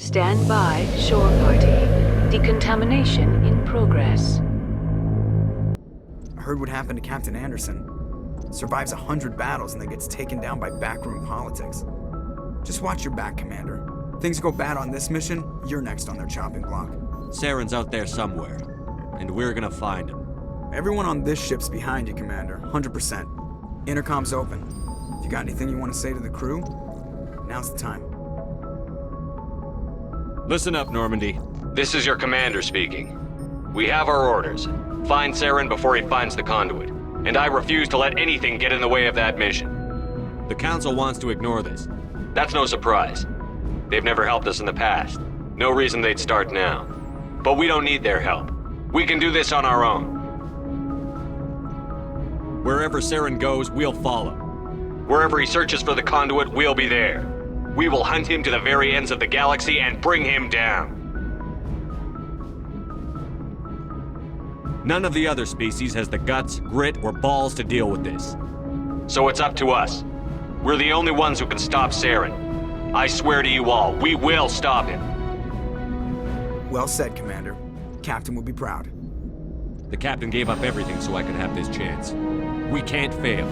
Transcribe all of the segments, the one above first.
Stand by, shore party. Decontamination in progress. I heard what happened to Captain Anderson. Survives 100 battles and then gets taken down by backroom politics. Just watch your back, Commander. Things go bad on this mission, you're next on their chopping block. Saren's out there somewhere, and we're gonna find him. Everyone on this ship's behind you, Commander. 100%. Intercom's open. If you got anything you want to say to the crew, now's the time. Listen up, Normandy. This is your commander speaking. We have our orders. Find Saren before he finds the conduit. And I refuse to let anything get in the way of that mission. The Council wants to ignore this. That's no surprise. They've never helped us in the past. No reason they'd start now. But we don't need their help. We can do this on our own. Wherever Saren goes, we'll follow. Wherever he searches for the conduit, we'll be there. We will hunt him to the very ends of the galaxy and bring him down. None of the other species has the guts, grit, or balls to deal with this. So it's up to us. We're the only ones who can stop Saren. I swear to you all, we will stop him. Well said, Commander. Captain will be proud. The captain gave up everything so I could have this chance. We can't fail.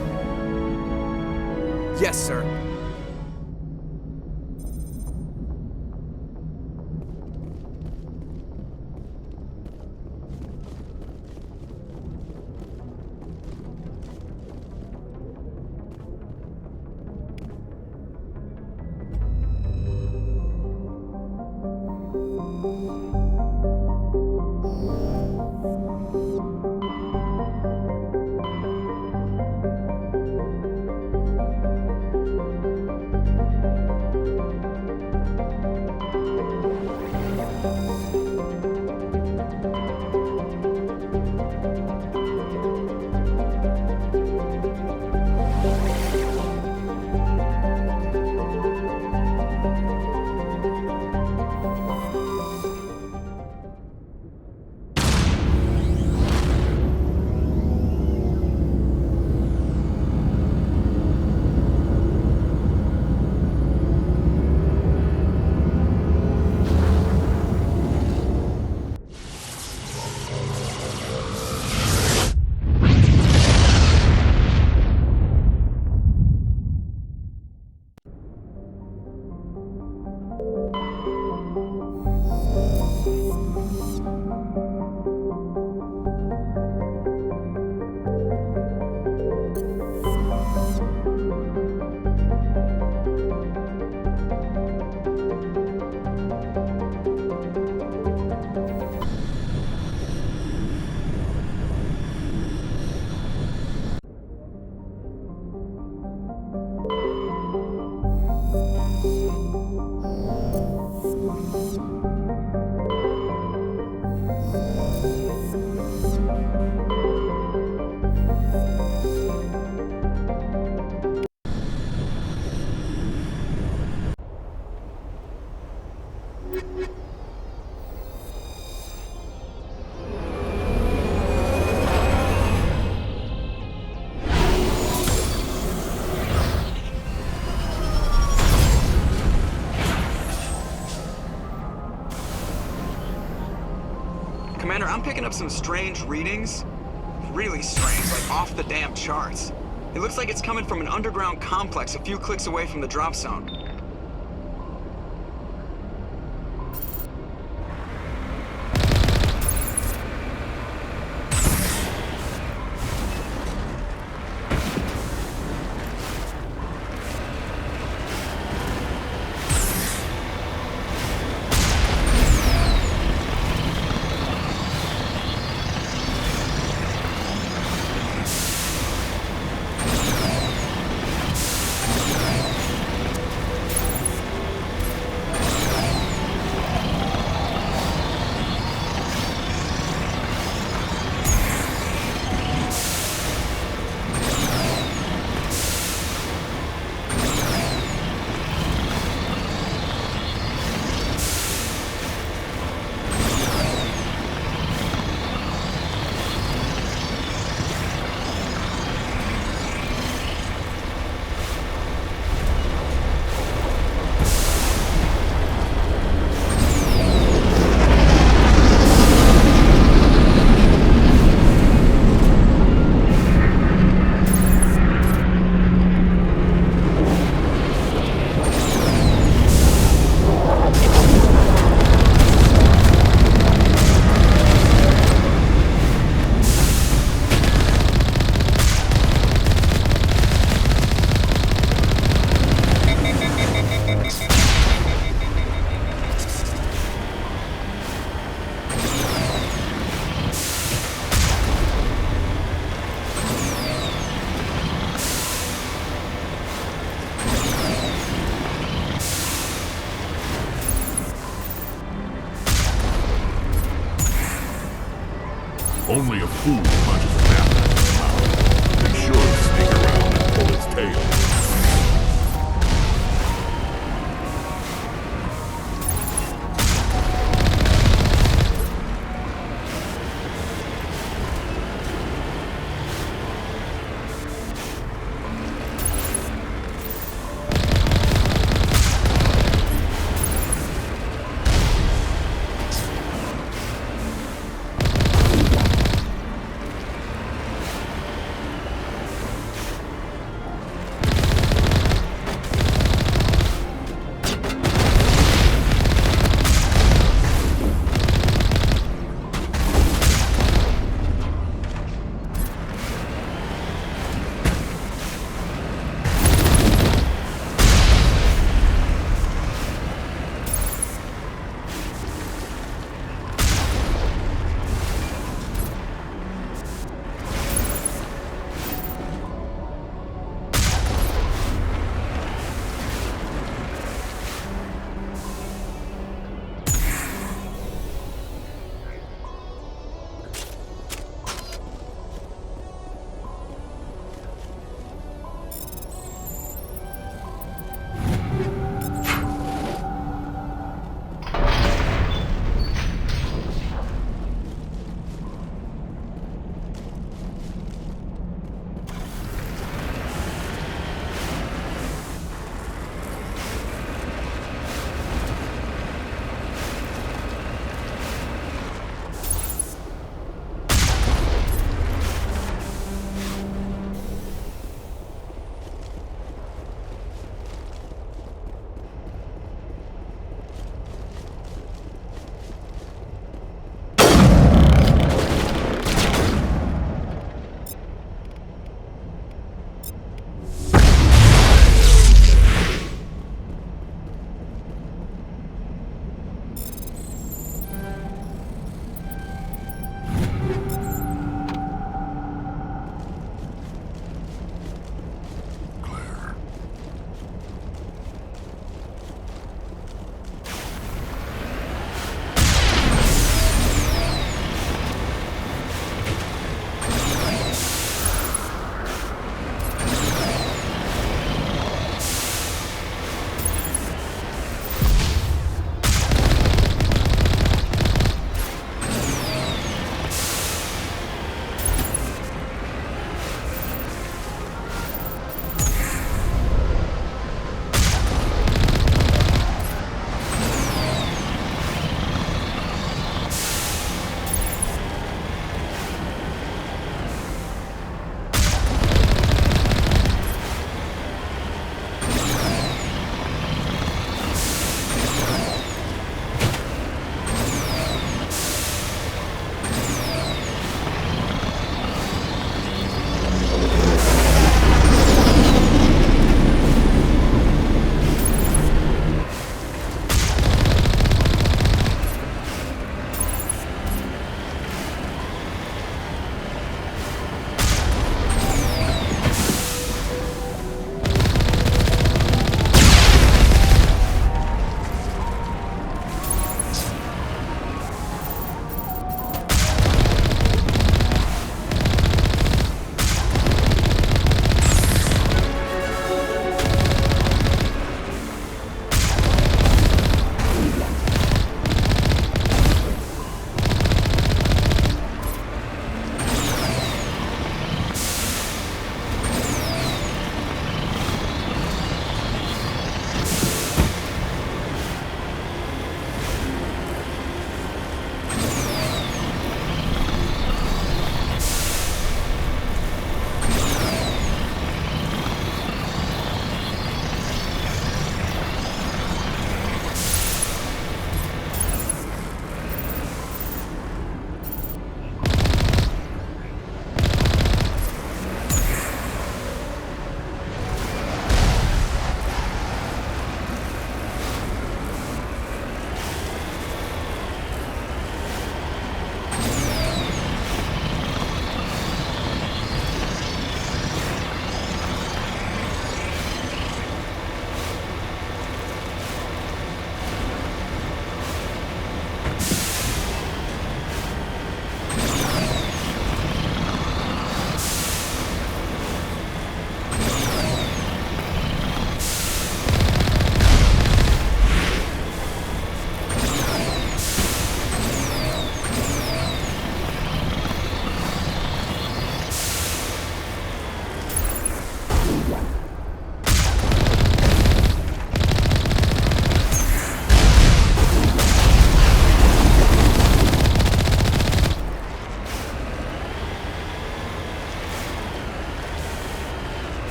Yes, sir. Commander, I'm picking up some strange readings. Really strange, like off the damn charts. It looks like it's coming from an underground complex a few clicks away from the drop zone. Only a fool punches a map out of its mouth. Be sure to sneak around and pull its tail.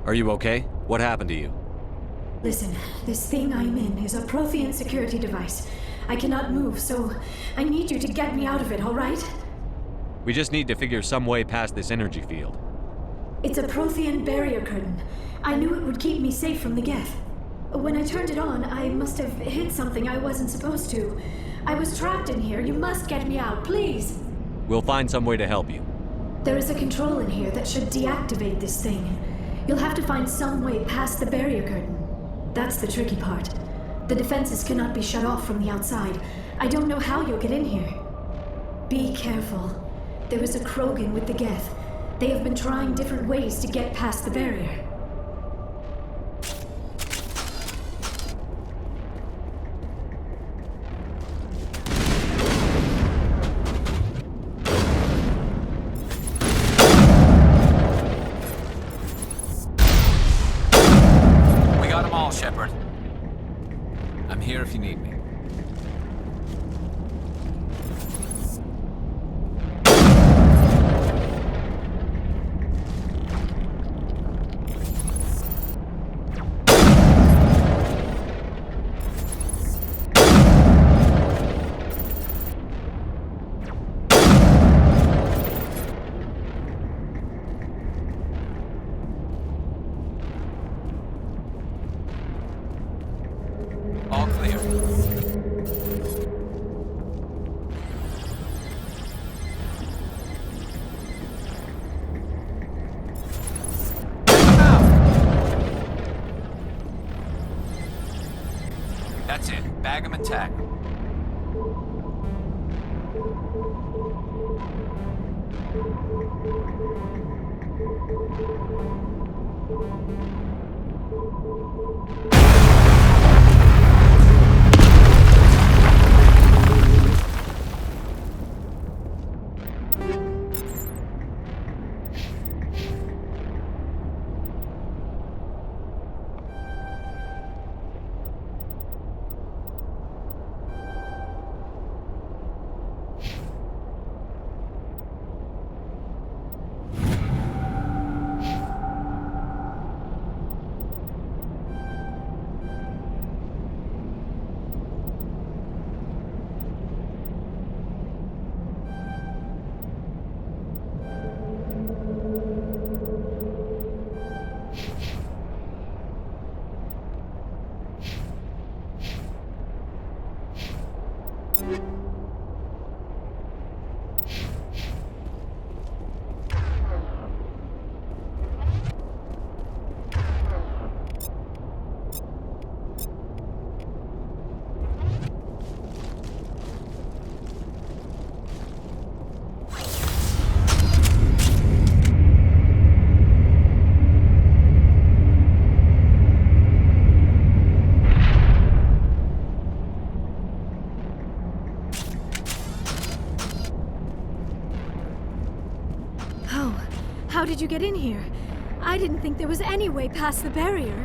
Are you okay? What happened to you? Listen, this thing I'm in is a Prothean security device. I cannot move, so I need you to get me out of it, all right? We just need to figure some way past this energy field. It's a Prothean barrier curtain. I knew it would keep me safe from the Geth. When I turned it on, I must have hit something I wasn't supposed to. I was trapped in here. You must get me out, please! We'll find some way to help you. There is a control in here that should deactivate this thing. You'll have to find some way past the barrier curtain. That's the tricky part. The defenses cannot be shut off from the outside. I don't know how you'll get in here. Be careful. There is a Krogan with the Geth. They have been trying different ways to get past the barrier. We got them all, Shepard. I'm here if you need me. All clear. That's it. Bag 'em and tag 'em. How did you get in here? I didn't think there was any way past the barrier.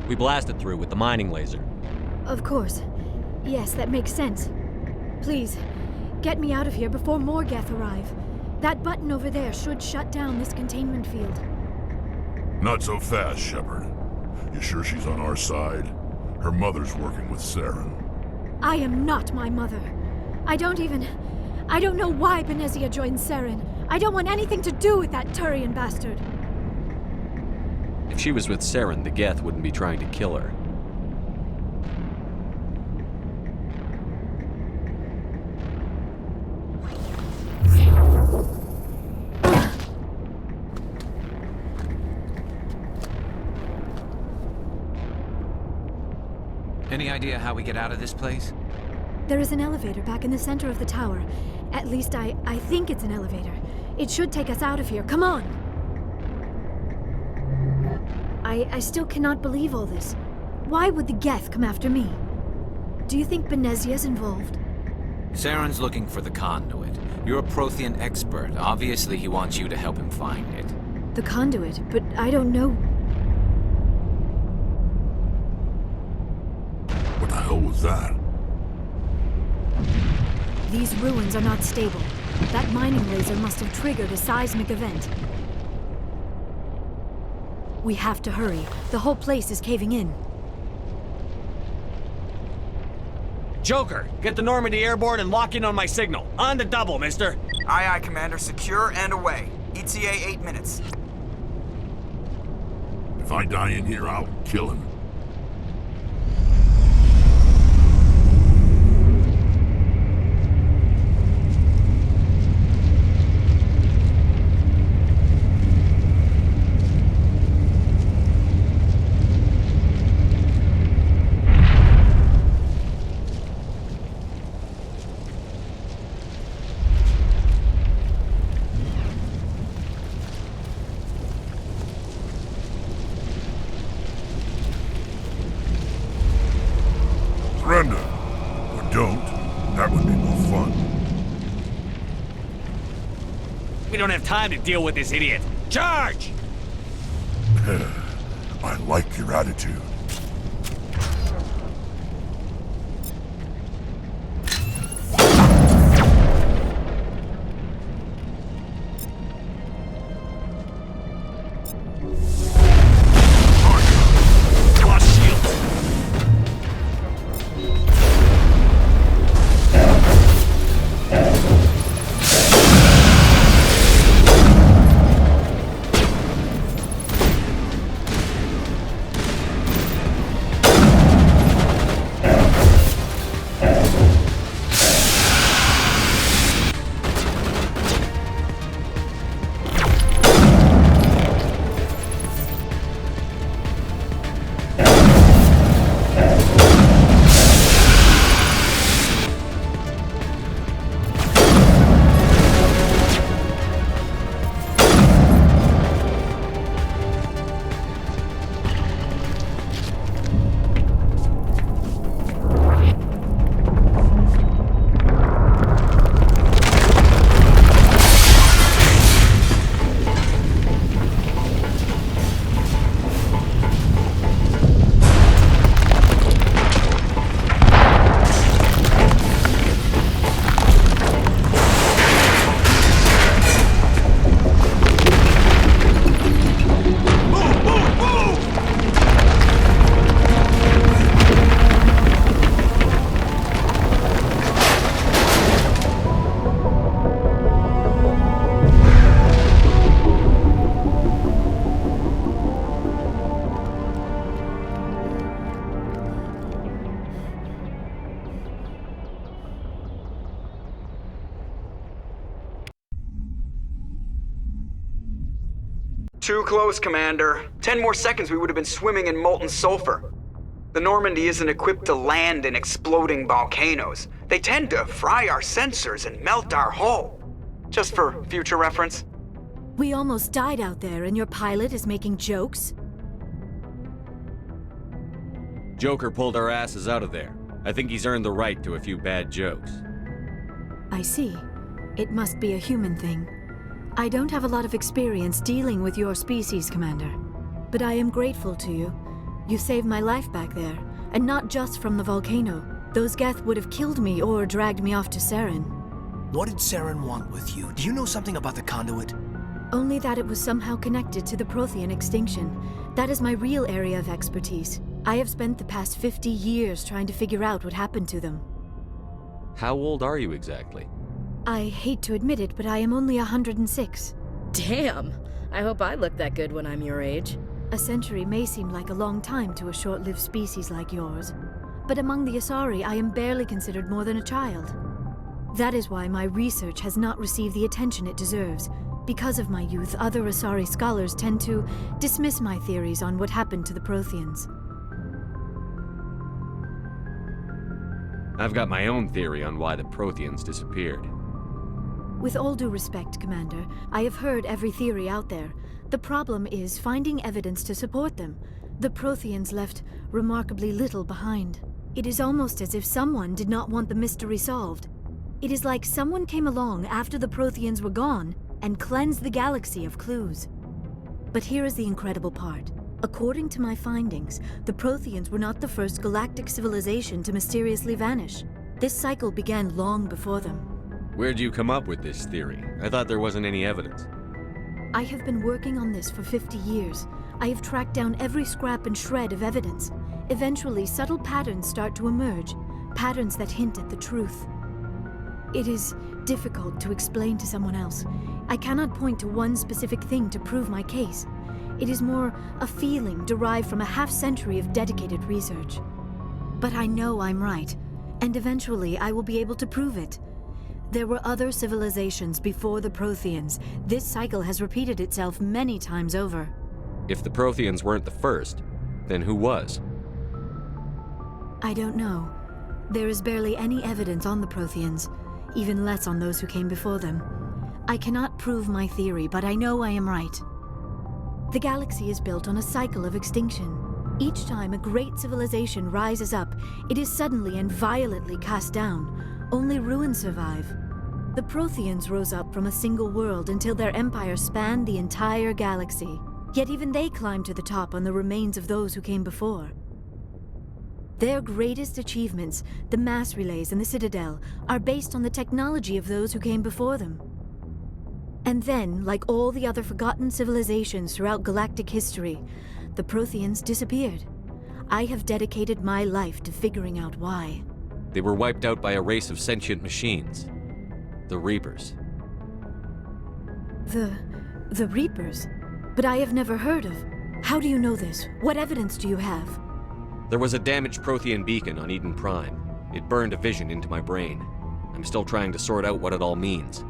We blasted through with the mining laser. Of course. Yes, that makes sense. Please, get me out of here before more Geth arrive. That button over there should shut down this containment field. Not so fast, Shepard. You sure she's on our side? Her mother's working with Saren. I am not my mother. I don't know why Benezia joined Saren. I don't want anything to do with that Turian bastard. If she was with Saren, the Geth wouldn't be trying to kill her. Any idea how we get out of this place? There is an elevator back in the center of the tower. At least I think it's an elevator. It should take us out of here. Come on! I still cannot believe all this. Why would the Geth come after me? Do you think Benezia's involved? Saren's looking for the conduit. You're a Prothean expert. Obviously, he wants you to help him find it. The conduit, but I don't know. What the hell was that? These ruins are not stable. That mining laser must have triggered a seismic event. We have to hurry. The whole place is caving in. Joker, get the Normandy airborne and lock in on my signal. On the double, mister. Aye, aye, Commander. Secure and away. ETA 8 minutes. If I die in here, I'll kill him. Surrender. Or don't. That would be more fun. We don't have time to deal with this idiot. Charge! I like your attitude. Too close, Commander. 10 more seconds we would have been swimming in molten sulfur. The Normandy isn't equipped to land in exploding volcanoes. They tend to fry our sensors and melt our hull. Just for future reference. We almost died out there, and your pilot is making jokes? Joker pulled our asses out of there. I think he's earned the right to a few bad jokes. I see. It must be a human thing. I don't have a lot of experience dealing with your species, Commander. But I am grateful to you. You saved my life back there, and not just from the volcano. Those Geth would have killed me or dragged me off to Saren. What did Saren want with you? Do you know something about the conduit? Only that it was somehow connected to the Prothean extinction. That is my real area of expertise. I have spent the past 50 years trying to figure out what happened to them. How old are you exactly? I hate to admit it, but I am only 106. Damn! I hope I look that good when I'm your age. A century may seem like a long time to a short-lived species like yours, but among the Asari, I am barely considered more than a child. That is why my research has not received the attention it deserves. Because of my youth, other Asari scholars tend to dismiss my theories on what happened to the Protheans. I've got my own theory on why the Protheans disappeared. With all due respect, Commander, I have heard every theory out there. The problem is finding evidence to support them. The Protheans left remarkably little behind. It is almost as if someone did not want the mystery solved. It is like someone came along after the Protheans were gone and cleansed the galaxy of clues. But here is the incredible part. According to my findings, the Protheans were not the first galactic civilization to mysteriously vanish. This cycle began long before them. Where'd you come up with this theory? I thought there wasn't any evidence. I have been working on this for 50 years. I have tracked down every scrap and shred of evidence. Eventually, subtle patterns start to emerge, patterns that hint at the truth. It is difficult to explain to someone else. I cannot point to one specific thing to prove my case. It is more a feeling derived from a half-century of dedicated research. But I know I'm right, and eventually I will be able to prove it. There were other civilizations before the Protheans. This cycle has repeated itself many times over. If the Protheans weren't the first, then who was? I don't know. There is barely any evidence on the Protheans, even less on those who came before them. I cannot prove my theory, but I know I am right. The galaxy is built on a cycle of extinction. Each time a great civilization rises up, it is suddenly and violently cast down. Only ruins survive. The Protheans rose up from a single world until their empire spanned the entire galaxy. Yet even they climbed to the top on the remains of those who came before. Their greatest achievements, the mass relays and the Citadel, are based on the technology of those who came before them. And then, like all the other forgotten civilizations throughout galactic history, the Protheans disappeared. I have dedicated my life to figuring out why. They were wiped out by a race of sentient machines. The Reapers. The Reapers? But I have never heard of. How do you know this? What evidence do you have? There was a damaged Prothean beacon on Eden Prime. It burned a vision into my brain. I'm still trying to sort out what it all means.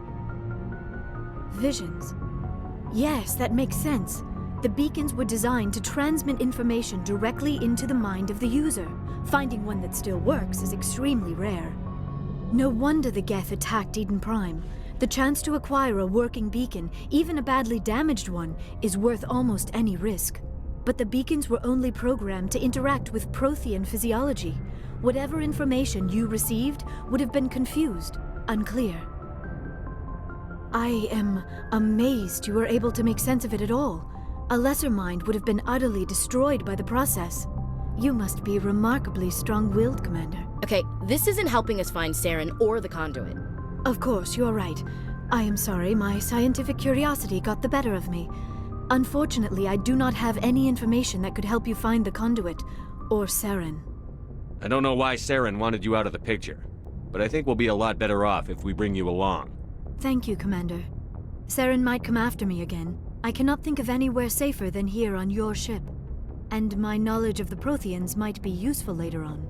Visions. Yes, that makes sense. The beacons were designed to transmit information directly into the mind of the user. Finding one that still works is extremely rare. No wonder the Geth attacked Eden Prime. The chance to acquire a working beacon, even a badly damaged one, is worth almost any risk. But the beacons were only programmed to interact with Prothean physiology. Whatever information you received would have been confused, unclear. I am amazed you were able to make sense of it at all. A lesser mind would have been utterly destroyed by the process. You must be remarkably strong-willed, Commander. Okay, this isn't helping us find Saren or the conduit. Of course, you're right. I am sorry, my scientific curiosity got the better of me. Unfortunately, I do not have any information that could help you find the conduit, or Saren. I don't know why Saren wanted you out of the picture, but I think we'll be a lot better off if we bring you along. Thank you, Commander. Saren might come after me again. I cannot think of anywhere safer than here on your ship. And my knowledge of the Protheans might be useful later on.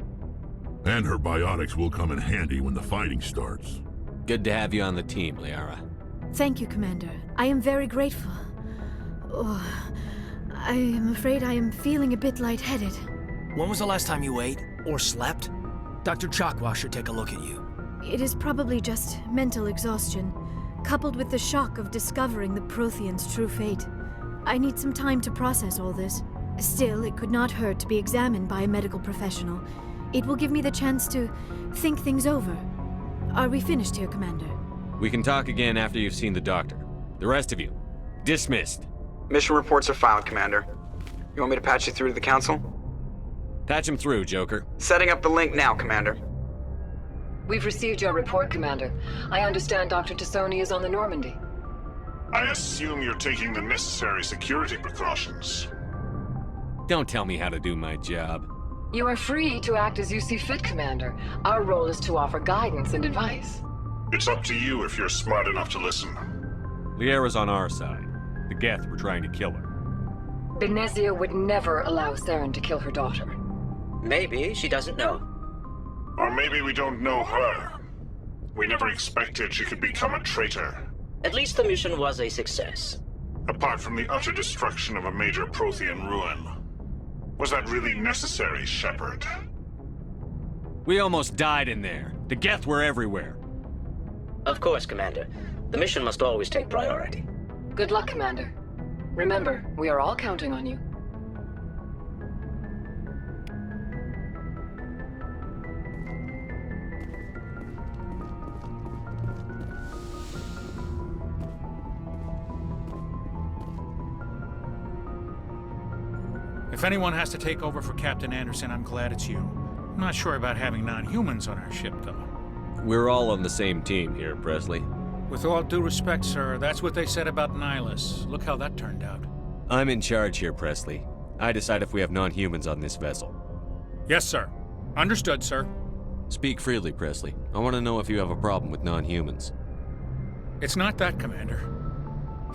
And her biotics will come in handy when the fighting starts. Good to have you on the team, Liara. Thank you, Commander. I am very grateful. Oh, I am afraid I am feeling a bit lightheaded. When was the last time you ate? Or slept? Dr. Chakwa should take a look at you. It is probably just mental exhaustion, coupled with the shock of discovering the Protheans' true fate. I need some time to process all this. Still, it could not hurt to be examined by a medical professional. It will give me the chance to think things over. Are we finished here, Commander? We can talk again after you've seen the doctor. The rest of you, dismissed. Mission reports are filed, Commander. You want me to patch you through to the Council? Patch him through, Joker. Setting up the link now, Commander. We've received your report, Commander. I understand Dr. Tassoni is on the Normandy. I assume you're taking the necessary security precautions. Don't tell me how to do my job. You are free to act as you see fit, Commander. Our role is to offer guidance and advice. It's up to you if you're smart enough to listen. Liara's on our side. The Geth were trying to kill her. Benezia would never allow Saren to kill her daughter. Maybe she doesn't know. Or maybe we don't know her. We never expected she could become a traitor. At least the mission was a success. Apart from the utter destruction of a major Prothean ruin. Was that really necessary, Shepard? We almost died in there. The Geth were everywhere. Of course, Commander. The mission must always take priority. Good luck, Commander. Remember, we are all counting on you. If anyone has to take over for Captain Anderson, I'm glad it's you. I'm not sure about having non-humans on our ship, though. We're all on the same team here, Presley. With all due respect, sir, that's what they said about Nihilus. Look how that turned out. I'm in charge here, Presley. I decide if we have non-humans on this vessel. Yes, sir. Understood, sir. Speak freely, Presley. I want to know if you have a problem with non-humans. It's not that, Commander.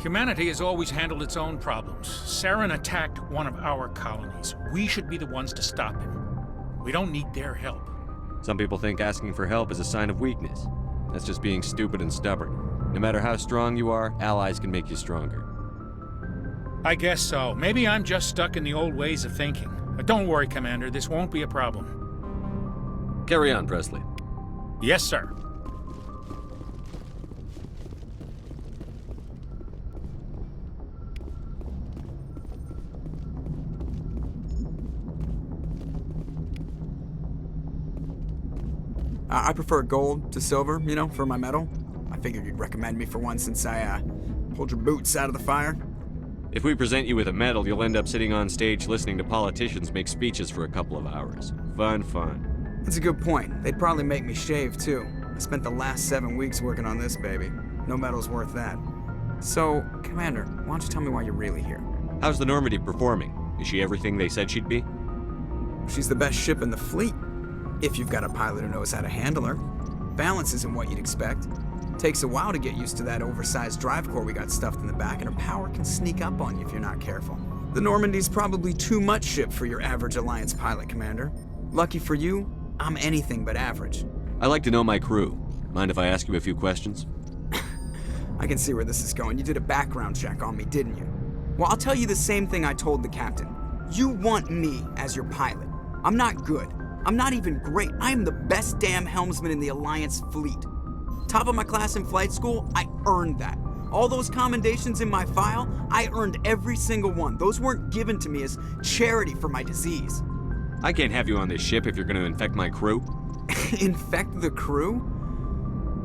Humanity has always handled its own problems. Saren attacked one of our colonies. We should be the ones to stop him. We don't need their help. Some people think asking for help is a sign of weakness. That's just being stupid and stubborn. No matter how strong you are, allies can make you stronger. I guess so. Maybe I'm just stuck in the old ways of thinking. But don't worry, Commander. This won't be a problem. Carry on, Presley. Yes, sir. I prefer gold to silver, you know, for my medal. I figured you'd recommend me for one since I, pulled your boots out of the fire. If we present you with a medal, you'll end up sitting on stage listening to politicians make speeches for a couple of hours. Fun. That's a good point. They'd probably make me shave, too. I spent the last 7 weeks working on this baby. No medal's worth that. So, Commander, why don't you tell me why you're really here? How's the Normandy performing? Is she everything they said she'd be? She's the best ship in the fleet. If you've got a pilot who knows how to handle her. Balance isn't what you'd expect. Takes a while to get used to that oversized drive core we got stuffed in the back, and her power can sneak up on you if you're not careful. The Normandy's probably too much ship for your average Alliance pilot, Commander. Lucky for you, I'm anything but average. I like to know my crew. Mind if I ask you a few questions? I can see where this is going. You did a background check on me, didn't you? Well, I'll tell you the same thing I told the captain. You want me as your pilot. I'm not good. I'm not even great. I am the best damn helmsman in the Alliance fleet. Top of my class in flight school, I earned that. All those commendations in my file, I earned every single one. Those weren't given to me as charity for my disease. I can't have you on this ship if you're going to infect my crew. Infect the crew?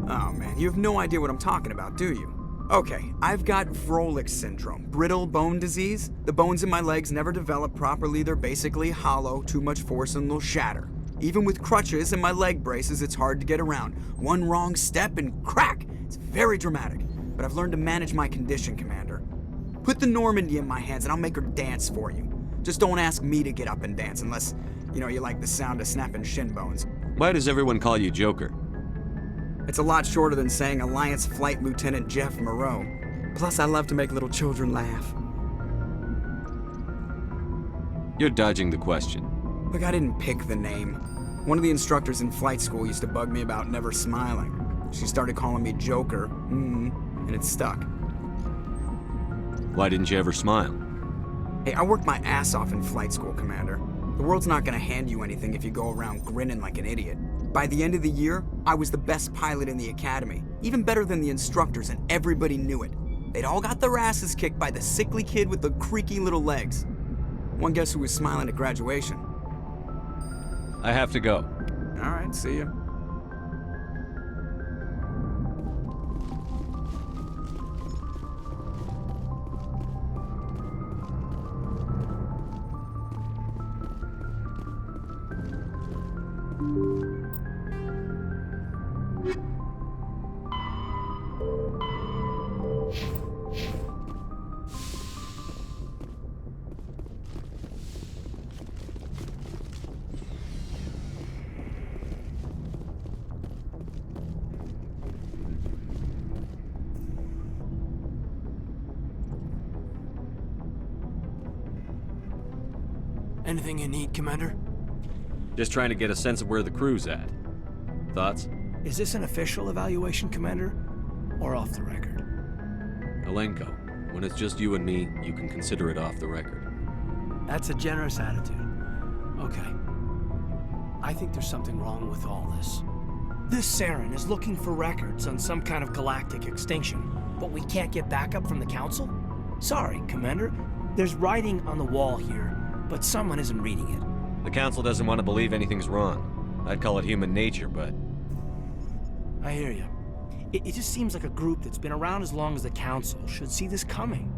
Oh man, you have no idea what I'm talking about, do you? Okay, I've got Vrolik syndrome, brittle bone disease. The bones in my legs never develop properly. They're basically hollow, too much force and they'll shatter. Even with crutches and my leg braces, it's hard to get around. One wrong step and crack! It's very dramatic. But I've learned to manage my condition, Commander. Put the Normandy in my hands and I'll make her dance for you. Just don't ask me to get up and dance unless, you know, you like the sound of snapping shin bones. Why does everyone call you Joker? It's a lot shorter than saying Alliance Flight Lieutenant Jeff Moreau. Plus, I love to make little children laugh. You're dodging the question. Look, I didn't pick the name. One of the instructors in flight school used to bug me about never smiling. She started calling me Joker, and it stuck. Why didn't you ever smile? Hey, I worked my ass off in flight school, Commander. The world's not gonna hand you anything if you go around grinning like an idiot. By the end of the year, I was the best pilot in the academy, even better than the instructors, and everybody knew it. They'd all got their asses kicked by the sickly kid with the creaky little legs. One guess who was smiling at graduation? I have to go. All right, see ya. Anything you need, Commander? Just trying to get a sense of where the crew's at. Thoughts? Is this an official evaluation, Commander? Or off the record? Alenko, when it's just you and me, you can consider it off the record. That's a generous attitude. Okay. I think there's something wrong with all this. This Saren is looking for records on some kind of galactic extinction, but we can't get backup from the Council? Sorry, Commander. There's writing on the wall here, but someone isn't reading it. The Council doesn't want to believe anything's wrong. I'd call it human nature, but... I hear you. It just seems like a group that's been around as long as the Council should see this coming.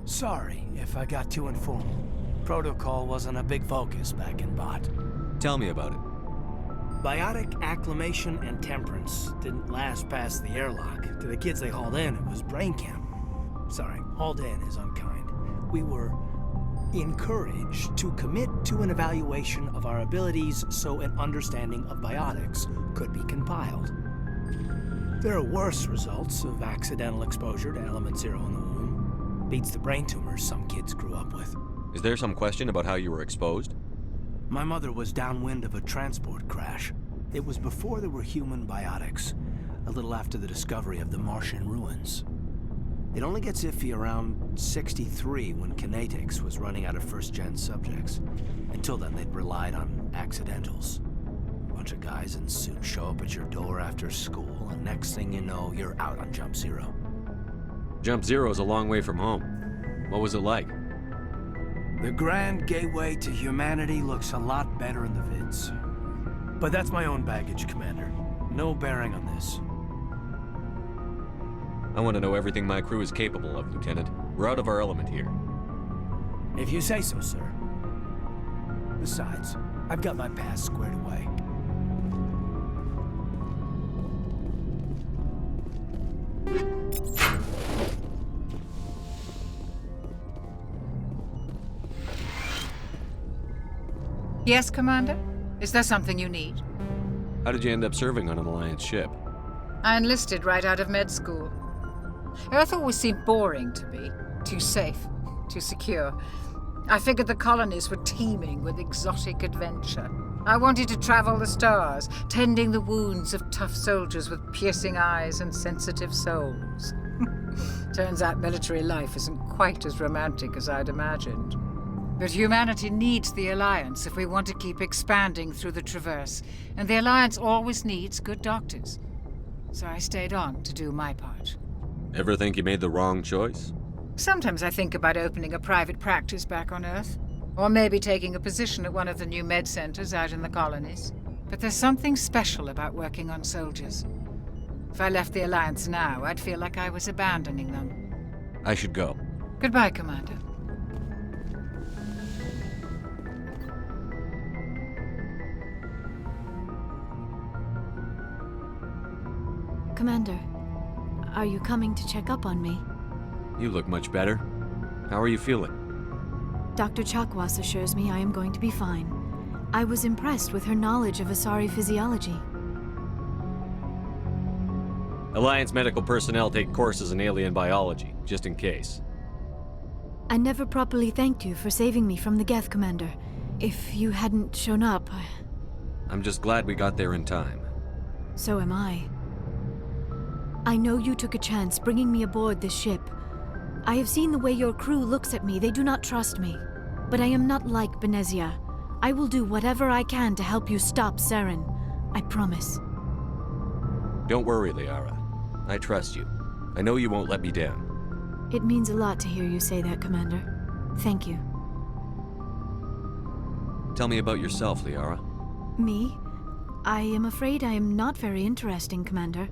Sorry if I got too informal. Protocol wasn't a big focus back in Bwahh. Tell me about it. Biotic acclimation and temperance didn't last past the airlock. To the kids they hauled in, it was brain camp. Sorry. hauled in is unkind. We were encouraged to commit to an evaluation of our abilities so an understanding of biotics could be compiled. There are worse results of accidental exposure to Element Zero in the womb. Beats the brain tumors some kids grew up with. Is there some question about how you were exposed? My mother was downwind of a transport crash. It was before there were human biotics, a little after the discovery of the Martian ruins. It only gets iffy around 63 when Kinetics was running out of first-gen subjects. Until then, they'd relied on accidentals. A bunch of guys in suits show up at your door after school, and next thing you know, you're out on Jump Zero. Jump Zero's a long way from home. What was it like? The grand gateway to humanity looks a lot better in the vids. But that's my own baggage, Commander. No bearing on this. I want to know everything my crew is capable of, Lieutenant. We're out of our element here. If you say so, sir. Besides, I've got my past squared away. Yes, Commander? Is there something you need? How did you end up serving on an Alliance ship? I enlisted right out of med school. Earth always seemed boring to me. Too safe, too secure. I figured the colonies were teeming with exotic adventure. I wanted to travel the stars, tending the wounds of tough soldiers with piercing eyes and sensitive souls. Turns out military life isn't quite as romantic as I'd imagined. But humanity needs the Alliance if we want to keep expanding through the Traverse, and the Alliance always needs good doctors. So I stayed on to do my part. Ever think you made the wrong choice? Sometimes I think about opening a private practice back on Earth, or maybe taking a position at one of the new med centers out in the colonies. But there's something special about working on soldiers. If I left the Alliance now, I'd feel like I was abandoning them. I should go. Goodbye, Commander. Commander, are you coming to check up on me? You look much better. How are you feeling? Dr. Chakwas assures me I am going to be fine. I was impressed with her knowledge of Asari physiology. Alliance medical personnel take courses in alien biology, just in case. I never properly thanked you for saving me from the Geth, Commander. If you hadn't shown up, I'm just glad we got there in time. So am I. I know you took a chance bringing me aboard this ship. I have seen the way your crew looks at me. They do not trust me. But I am not like Benezia. I will do whatever I can to help you stop Saren. I promise. Don't worry, Liara. I trust you. I know you won't let me down. It means a lot to hear you say that, Commander. Thank you. Tell me about yourself, Liara. Me? I am afraid I am not very interesting, Commander.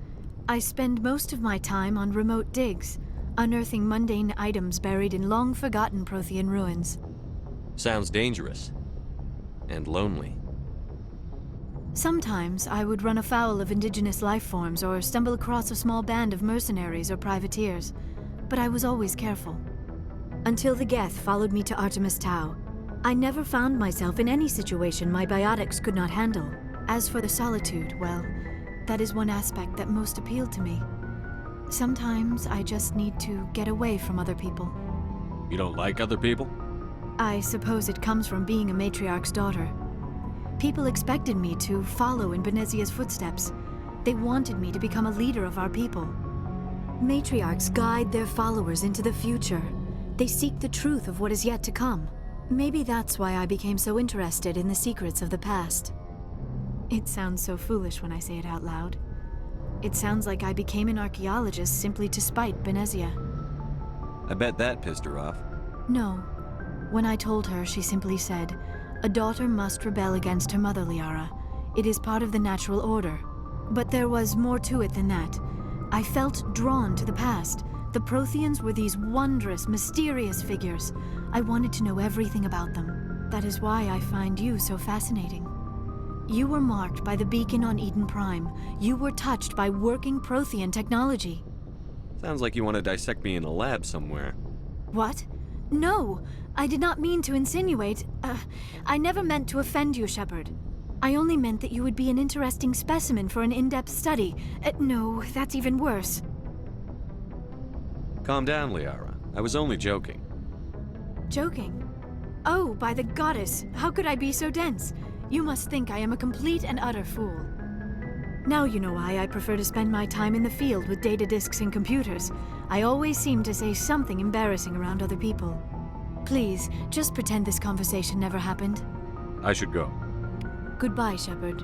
I spend most of my time on remote digs, unearthing mundane items buried in long-forgotten Prothean ruins. Sounds dangerous. And lonely. Sometimes I would run afoul of indigenous life forms or stumble across a small band of mercenaries or privateers, but I was always careful. Until the Geth followed me to Artemis Tau, I never found myself in any situation my biotics could not handle. As for the solitude, well, that is one aspect that most appealed to me. Sometimes I just need to get away from other people. You don't like other people? I suppose it comes from being a matriarch's daughter. People expected me to follow in Benezia's footsteps. They wanted me to become a leader of our people. Matriarchs guide their followers into the future. They seek the truth of what is yet to come. Maybe that's why I became so interested in the secrets of the past. It sounds so foolish when I say it out loud. It sounds like I became an archaeologist simply to spite Benezia. I bet that pissed her off. No. When I told her, she simply said, "A daughter must rebel against her mother, Liara. It is part of the natural order." But there was more to it than that. I felt drawn to the past. The Protheans were these wondrous, mysterious figures. I wanted to know everything about them. That is why I find you so fascinating. You were marked by the beacon on Eden Prime. You were touched by working Prothean technology. Sounds like you want to dissect me in a lab somewhere. What? No, I did not mean to insinuate. I never meant to offend you, Shepard. I only meant that you would be an interesting specimen for an in-depth study. No, that's even worse. Calm down, Liara. I was only joking. Joking? Oh, by the goddess, how could I be so dense? You must think I am a complete and utter fool. Now you know why I prefer to spend my time in the field with data disks and computers. I always seem to say something embarrassing around other people. Please, just pretend this conversation never happened. I should go. Goodbye, Shepard.